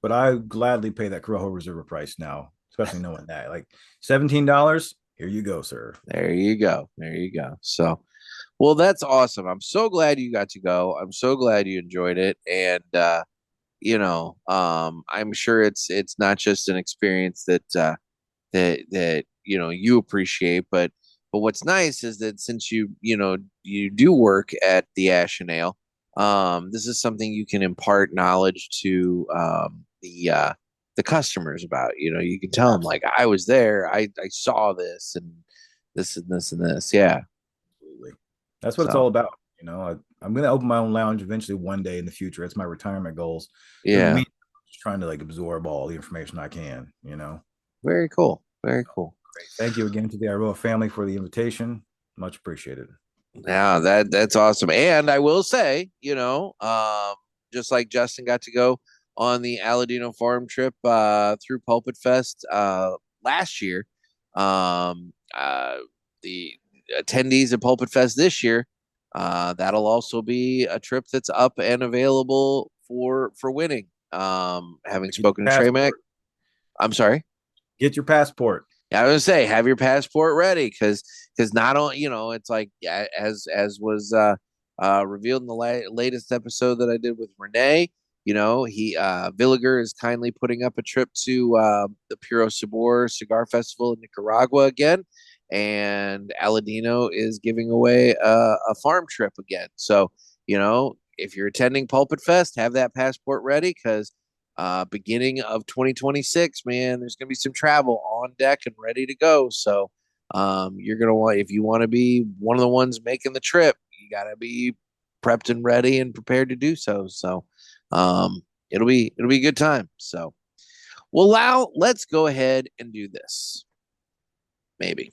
But I gladly pay that Corojo Reserva price now, especially knowing that. Like $17, here you go, sir. There you go. There you go. So, well, that's awesome. I'm so glad you got to go. I'm so glad you enjoyed it. And I'm sure it's not just an experience that you appreciate, but what's nice is that since you do work at the Ash and Ale, this is something you can impart knowledge to the customers about. You can tell them like, I was there, I saw this and this and this and this. Yeah, absolutely. That's what it's all about. I'm going to open my own lounge eventually one day in the future. It's my retirement goals. Yeah. I'm just trying to like absorb all the information I can. Very cool. Very cool. Great. Thank you again to the Eiroa family for the invitation. Much appreciated. Yeah, that's awesome. And I will say, just like Justin got to go on the Aladino Farm trip through PulpitFest last year, the attendees at PulpitFest this year, that'll also be a trip that's up and available for winning. Having spoken to Trey Mac, I'm sorry. Get your passport. I was gonna say, have your passport ready, because not only it's like as was revealed in the latest episode that I did with Renee. He Villiger is kindly putting up a trip to the Puro Sabor Cigar Festival in Nicaragua again, and Aladino is giving away a farm trip again. So if you're attending Pulpit Fest, have that passport ready, because beginning of 2026, man, there's going to be some travel on deck and ready to go. So you're going to want, if you want to be one of the ones making the trip, you got to be prepped and ready and prepared to do so. So it'll be a good time. So, well, Lau, let's go ahead and do this. Maybe.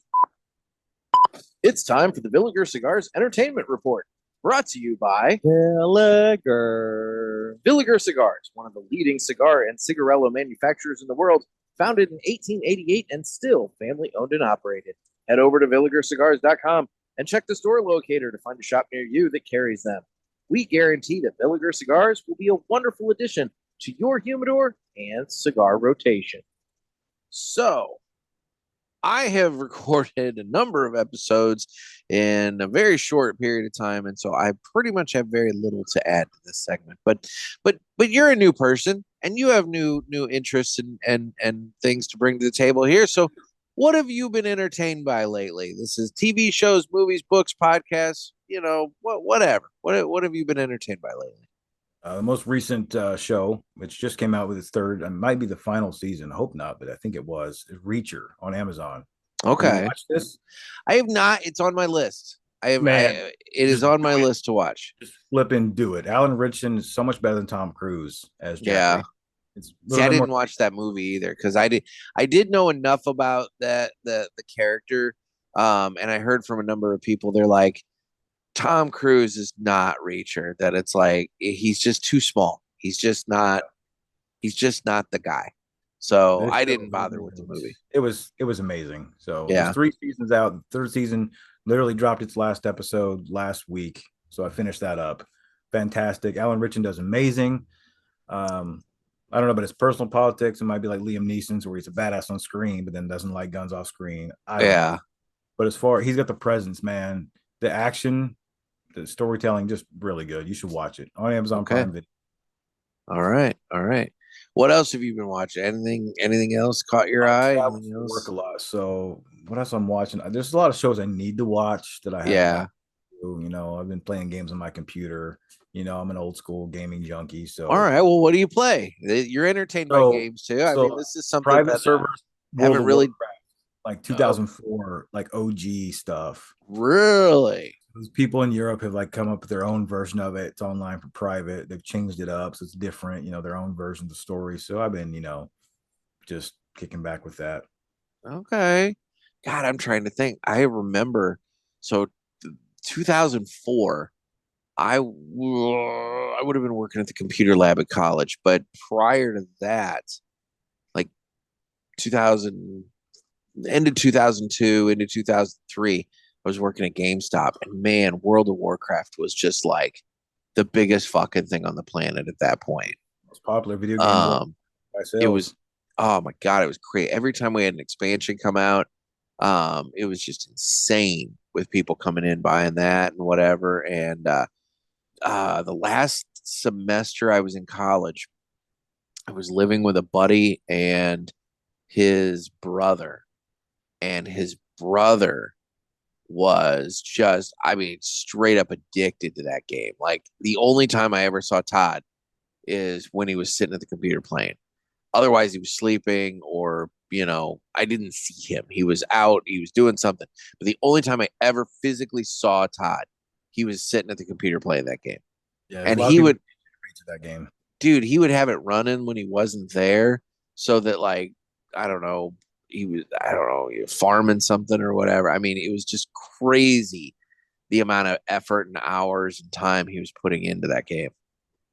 It's time for the Villiger Cigars Entertainment Report. Brought to you by Villiger. Villiger Cigars, one of the leading cigar and cigarello manufacturers in the world, founded in 1888 and still family owned and operated. Head over to VilligerCigars.com and check the store locator to find a shop near you that carries them. We guarantee that Villiger Cigars will be a wonderful addition to your humidor and cigar rotation. So, I have recorded a number of episodes in a very short period of time, and so I pretty much have very little to add to this segment. But you're a new person, and you have new interests and things to bring to the table here. So, what have you been entertained by lately? This is TV shows, movies, books, podcasts. Whatever. What have you been entertained by lately? The most recent show, which just came out with its third, and might be the final season. I hope not, but I think it was, is Reacher on Amazon. Okay. Have you watched this? I have not. It's on my list. Man, It is on my list to watch. Just flip and do it. Alan Ritchson is so much better than Tom Cruise as Jack. Yeah. See, I didn't watch that movie either because I did know enough about the character, and I heard from a number of people. They're like, Tom Cruise is not Reacher. That it's like he's just too small. He's just not the guy. So I didn't bother with the movie. It was amazing. So yeah, there's 3 seasons out. The third season literally dropped its last episode last week. So I finished that up. Fantastic. Alan Ritchson does amazing. I don't know about his personal politics. It might be like Liam Neeson's, where he's a badass on screen, but then doesn't like guns off screen. Yeah. But as far he's got the presence, man. The action, the storytelling, just really good. You should watch it on Amazon Prime Video. All right. What else have you been watching? Anything else caught your eye? Work a lot. So what else I'm watching? There's a lot of shows I need to watch that I have. Yeah. I've been playing games on my computer. I'm an old school gaming junkie. So all right. Well, what do you play? You're entertained by games too. I mean, this is something private servers haven't really like 2004, like OG stuff. Really? Those people in Europe have come up with their own version of it. It's online for private. They've changed it up so it's different. Their own version of the story. So I've been, just kicking back with that. Okay. God, I'm trying to think. I remember. So 2004. I would have been working at the computer lab at college, but prior to that, like 2000, ended 2002 into 2003, I was working at GameStop, and man, World of Warcraft was just like the biggest fucking thing on the planet at that point. Most popular video game. It was, oh my God, it was great. Every time we had an expansion come out, it was just insane with people coming in buying that and whatever. And the last semester I was in college, I was living with a buddy and his brother, was just, I mean, straight up addicted to that game. Like the only time I ever saw Todd is when he was sitting at the computer playing. Otherwise he was sleeping or, I didn't see him. He was out, he was doing something. But the only time I ever physically saw Todd, he was sitting at the computer playing that game. Yeah, and he would to that game. Dude, he would have it running when he wasn't there so that he was farming something or whatever. I mean, it was just crazy the amount of effort and hours and time he was putting into that game.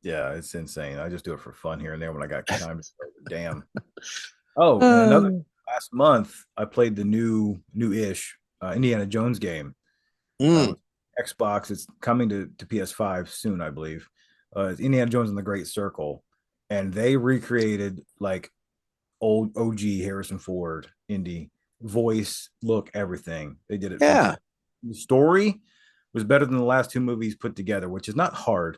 Yeah, it's insane. I just do it for fun here and there when I got time to start. Damn. Oh, and last month I played the new-ish Indiana Jones game. Xbox. It's coming to PS5 soon, I believe. It's Indiana Jones and the Great Circle, and they recreated like old OG Harrison Ford Indy voice, look, everything. They did it. Yeah. The story was better than the last 2 movies put together, which is not hard.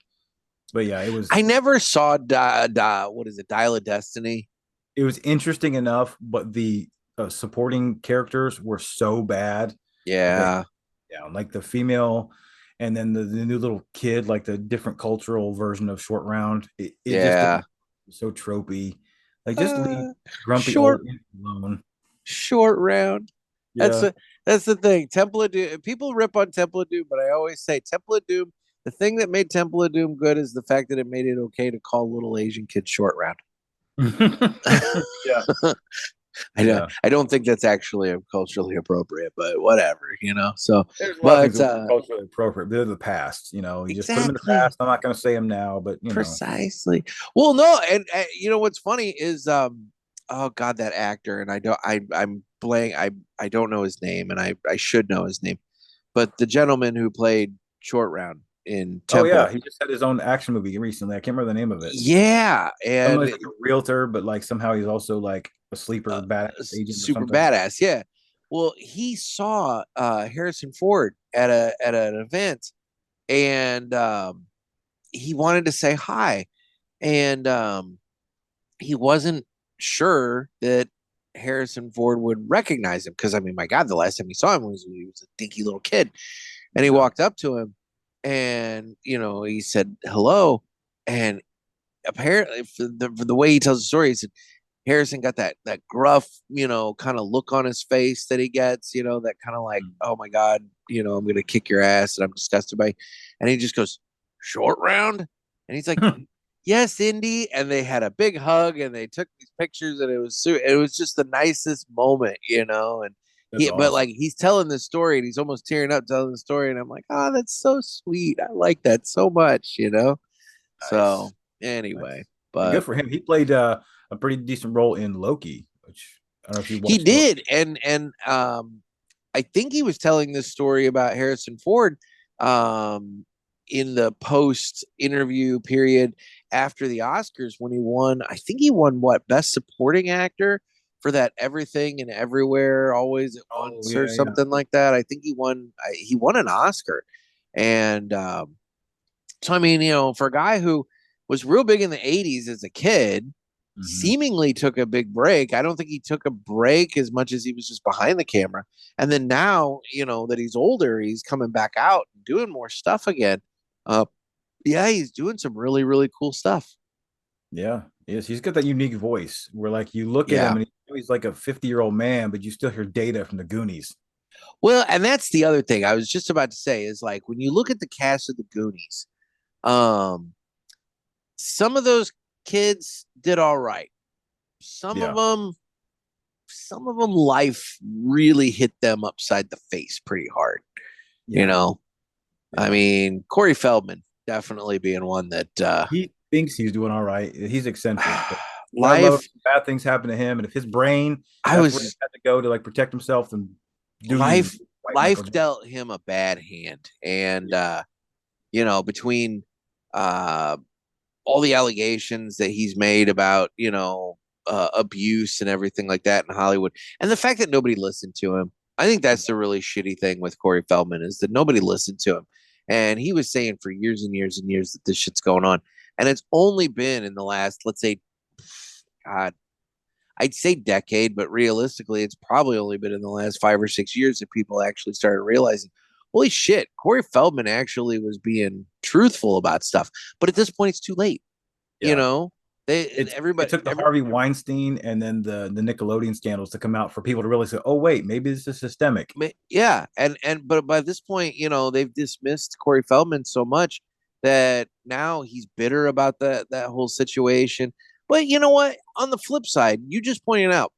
But yeah, it was. I never saw what is it, Dial of Destiny? It was interesting enough, but the supporting characters were so bad. Yeah. Like the female, and then the new little kid, like the different cultural version of Short Round. It just was so tropey. Like just leave grumpy old alone. Short Round. Yeah. That's the thing. Temple of Doom. People rip on Temple of Doom, but I always say Temple of Doom. The thing that made Temple of Doom good is the fact that it made it okay to call little Asian kids Short Round. Yeah. I don't think that's actually culturally appropriate, but whatever, So, but culturally appropriate. They're the past, You just put them in the past. I'm not going to say them now, but precisely. Well, no, and what's funny is, oh God, that actor, and I'm blank. I don't know his name, and I should know his name, but the gentleman who played Short Round in Temple. Oh yeah, he just had his own action movie recently. I can't remember the name of it. Yeah, and he's like a realtor, but like somehow he's also like a sleeper badass agent, super badass. Yeah, Well, he saw Harrison Ford at an event, and he wanted to say hi, and he wasn't sure that Harrison Ford would recognize him because I mean, my God, the last time he saw him was when he was a dinky little kid, and he walked up to him, and he said hello, and apparently for the way he tells the story, he said Harrison got that gruff, kind of look on his face that he gets, that kind of like, oh my God, I'm gonna kick your ass and I'm disgusted by you. And he just goes, short round. And he's like, yes, Indy. And they had a big hug and they took these pictures and it was just the nicest moment, and That's but awesome. like he's telling this story and he's almost tearing up telling the story. And I'm like, oh, that's so sweet. I like that so much. Nice. So anyway, Nice. And good but for him. He played a pretty decent role in Loki, which I don't know if you he watched Loki. did, and I think he was telling this story about Harrison Ford um, in the post interview period after the Oscars when he won. I think he won what Best Supporting Actor for that Everything and Everywhere Always at Oh Once or yeah, yeah. something like that. I think he won. He won an Oscar, and so I mean, for a guy who was real big in the '80s as a kid Hmm. seemingly took a big break. I don't think he took a break as much as he was just behind the camera. And then now, that he's older, he's coming back out and doing more stuff again. Uh, yeah, he's doing some really, really cool stuff. Yeah, yes, he's got that unique voice where like you look at him Yeah. and he's like a 50-year-old man, but you still hear Data from the Goonies. Well, and that's the other thing I was just about to say is like when you look at the cast of the Goonies, um, some of those kids did all right. Some of Yeah, them, some of them, life really hit them upside the face pretty hard. You yeah, know, I yeah. mean, Corey Feldman definitely being one that He thinks he's doing all right. He's eccentric, but you gotta love life. it. Bad things happen to him, and if his brain, I that's where he was had to go to like protect himself, and do you life. fight Michael Life Jackson? dealt him a bad hand, and Yeah, between uh, all the allegations that he's made about abuse and everything like that in Hollywood, and the fact that nobody listened to him. I think that's the really shitty thing with Corey Feldman is that nobody listened to him, and he was saying for years and years and years that this shit's going on, and it's only been in the last, let's say, God, I'd say decade, but realistically, it's probably only been in the last 5 or 6 years that people actually started realizing, holy shit, Corey Feldman actually was being truthful about stuff. But at this point, it's too late. You yeah. know, they It everybody took the Harvey Weinstein and then the Nickelodeon scandals to come out for people to really say, "Oh wait, maybe this is systemic." yeah, and but by this point, they've dismissed Corey Feldman so much that now he's bitter about that whole situation. But you know what? On the flip side, you just pointed out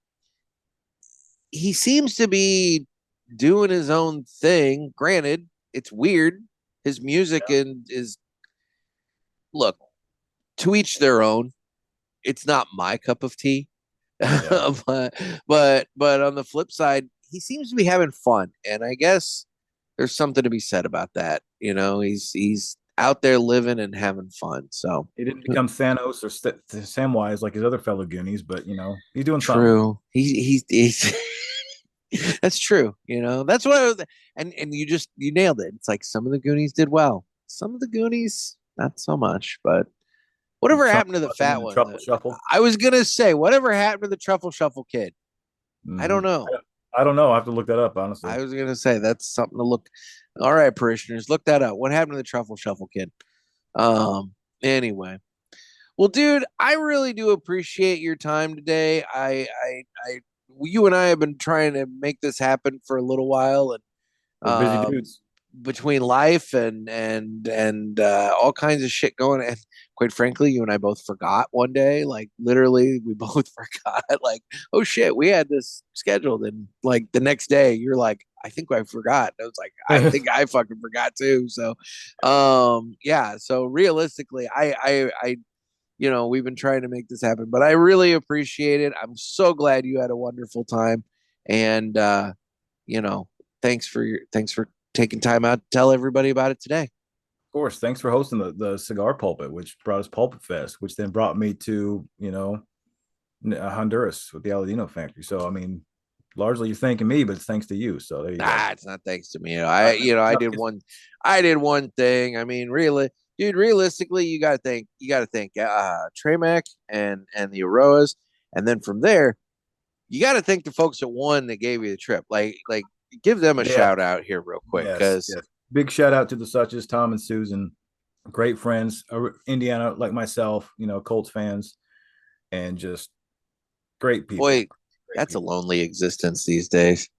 he seems to be doing his own thing. Granted, it's weird. His music and is look, to each their own. It's not my cup of tea. Yeah. but on the flip side, he seems to be having fun. And I guess there's something to be said about that. He's out there living and having fun. So He didn't become Thanos or Samwise like his other fellow Goonies, but he's doing something. true. He's that's true. That's what I was, and you nailed it. It's like some of the Goonies did well. Some of the Goonies, not so much, but whatever Chunk happened to the wasn't in fat the one? Truffle Shuffle. I was gonna say, whatever happened to the Truffle Shuffle kid? I Hmm. don't know. I don't know. I have to look that up, honestly. I was gonna say that's something to look. All right, parishioners, look that up. What happened to the Truffle Shuffle kid? Um. Anyway, well, dude, I really do appreciate your time today. You and I have been trying to make this happen for a little while, and We're busy um, dudes. between life and all kinds of shit going, and quite frankly, you and I both forgot one day. Like literally, we both forgot. Like, oh shit, we had this scheduled, and like the next day, you're like, I think I forgot. And I was like, I think I fucking forgot too. So, yeah. So realistically, we've been trying to make this happen, but I really appreciate it. I'm so glad you had a wonderful time, and you know, thanks for taking time out to tell everybody about it today. Of course. Thanks for hosting the Cigar Pulpit, which brought us PulpitFest, which then brought me to Honduras with the Aladino factory. So I mean, largely you're thanking me, but it's thanks to you. So there you go. It's not thanks to me. I did one thing. I mean, really, dude, realistically, you got to thank Tremac and the Eiroas, and then from there, you got to thank the folks at One that gave you the trip. Like give them a shout out here real quick, because big shout out to the Suches, Tom and Susan, great friends, Indiana like myself, Colts fans, and just great people. Boy, that's a lonely existence these days.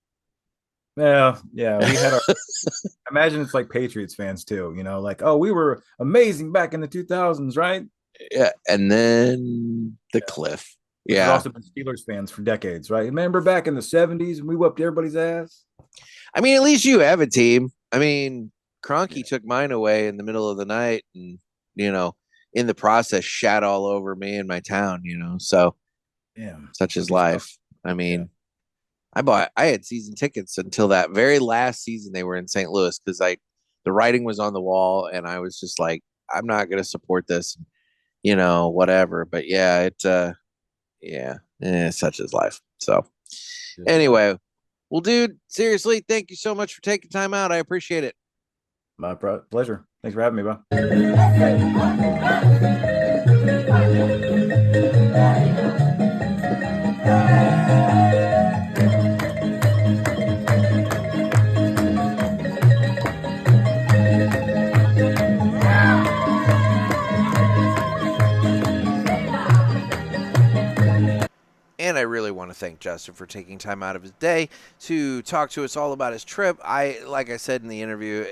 Yeah. We had our. Imagine it's like Patriots fans too. Like, oh, we were amazing back in the 2000s, right? Yeah, and then the cliff. We've also been Steelers fans for decades, right? Remember back in the 70s when we whooped everybody's ass? I mean, at least you have a team. I mean, Kroenke took mine away in the middle of the night, and in the process, shat all over me and my town. So such is life. I mean, I had season tickets until that very last season they were in St. Louis, because the writing was on the wall, and I was just like, I'm not going to support this, whatever. But such is life. So anyway, well, dude, seriously, thank you so much for taking time out. I appreciate it. My pleasure. Thanks for having me, bro. And I really want to thank Justin for taking time out of his day to talk to us all about his trip. Like I said in the interview,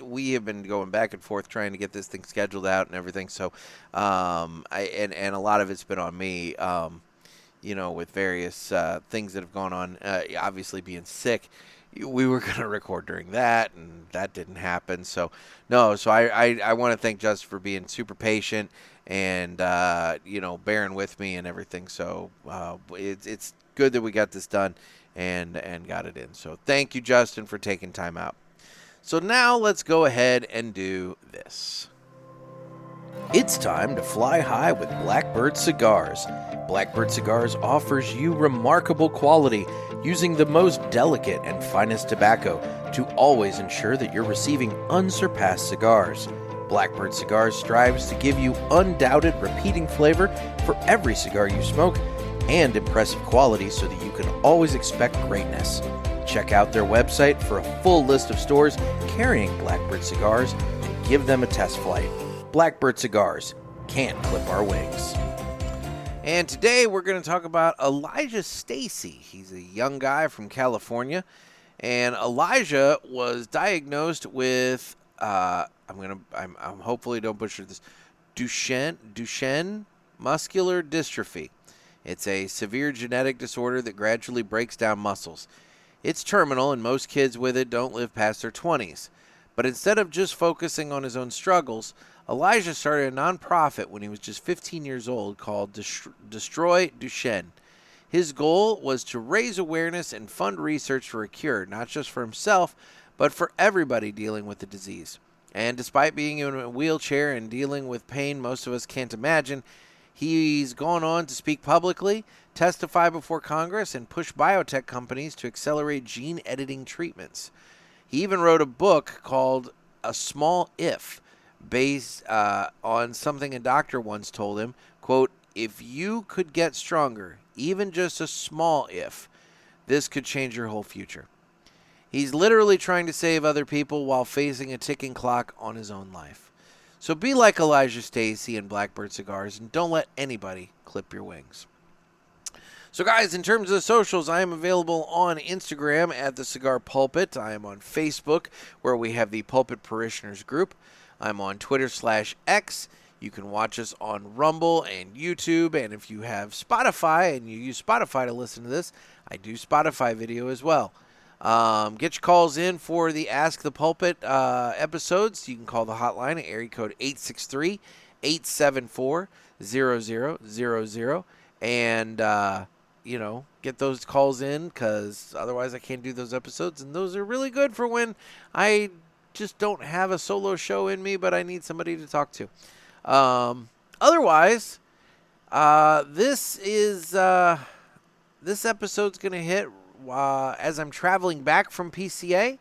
we have been going back and forth trying to get this thing scheduled out and everything. So, and a lot of it's been on me, with various things that have gone on. Obviously, being sick, we were going to record during that, and that didn't happen. So, I want to thank Justin for being super patient and bearing with me and everything. So it's good that we got this done and got it in. So thank you, Justin, for taking time out. So now let's go ahead and do this. It's time to fly high with Blackbird Cigars. Blackbird Cigars offers you remarkable quality using the most delicate and finest tobacco to always ensure that you're receiving unsurpassed cigars. Blackbird Cigars strives to give you undoubted repeating flavor for every cigar you smoke and impressive quality so that you can always expect greatness. Check out their website for a full list of stores carrying Blackbird Cigars and give them a test flight. Blackbird Cigars, can't clip our wings. And today we're going to talk about Elijah Stacy. He's a young guy from California, and Elijah was diagnosed with I'm hopefully don't butcher this. Duchenne muscular dystrophy. It's a severe genetic disorder that gradually breaks down muscles. It's terminal, and most kids with it don't live past their 20s. But instead of just focusing on his own struggles, Elijah started a nonprofit when he was just 15 years old called Destroy Duchenne. His goal was to raise awareness and fund research for a cure, not just for himself, but for everybody dealing with the disease. And despite being in a wheelchair and dealing with pain most of us can't imagine, he's gone on to speak publicly, testify before Congress, and push biotech companies to accelerate gene editing treatments. He even wrote a book called A Small If, based on something a doctor once told him, quote, "If you could get stronger, even just a small if, this could change your whole future." He's literally trying to save other people while facing a ticking clock on his own life. So be like Elijah Stacy and Blackbird Cigars, and don't let anybody clip your wings. So guys, in terms of the socials, I am available on Instagram at the Cigar Pulpit. I am on Facebook, where we have the Pulpit Parishioners group. I'm on Twitter/X. You can watch us on Rumble and YouTube. And if you have Spotify and you use Spotify to listen to this, I do Spotify video as well. Get your calls in for the Ask the Pulpit episodes. You can call the hotline at area code 863-874-0000. And, get those calls in, because otherwise I can't do those episodes. And those are really good for when I just don't have a solo show in me, but I need somebody to talk to. Otherwise, this episode's going to hit as I'm traveling back from PCA.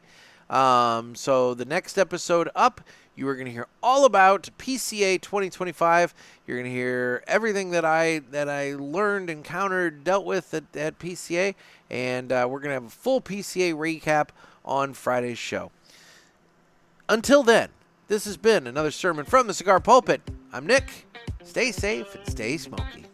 So the next episode up, you are going to hear all about PCA 2025. You're going to hear everything that I learned, encountered, dealt with at PCA, and we're going to have a full PCA recap on Friday's show. Until then, this has been another sermon from the Cigar Pulpit. I'm Nick. Stay safe and stay smoky.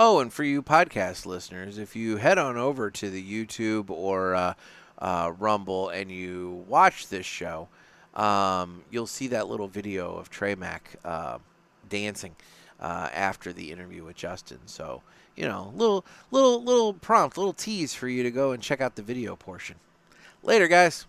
Oh, and for you podcast listeners, if you head on over to the YouTube or Rumble and you watch this show, you'll see that little video of Trey Mac dancing after the interview with Justin. So, little prompt, little tease for you to go and check out the video portion. Later, guys.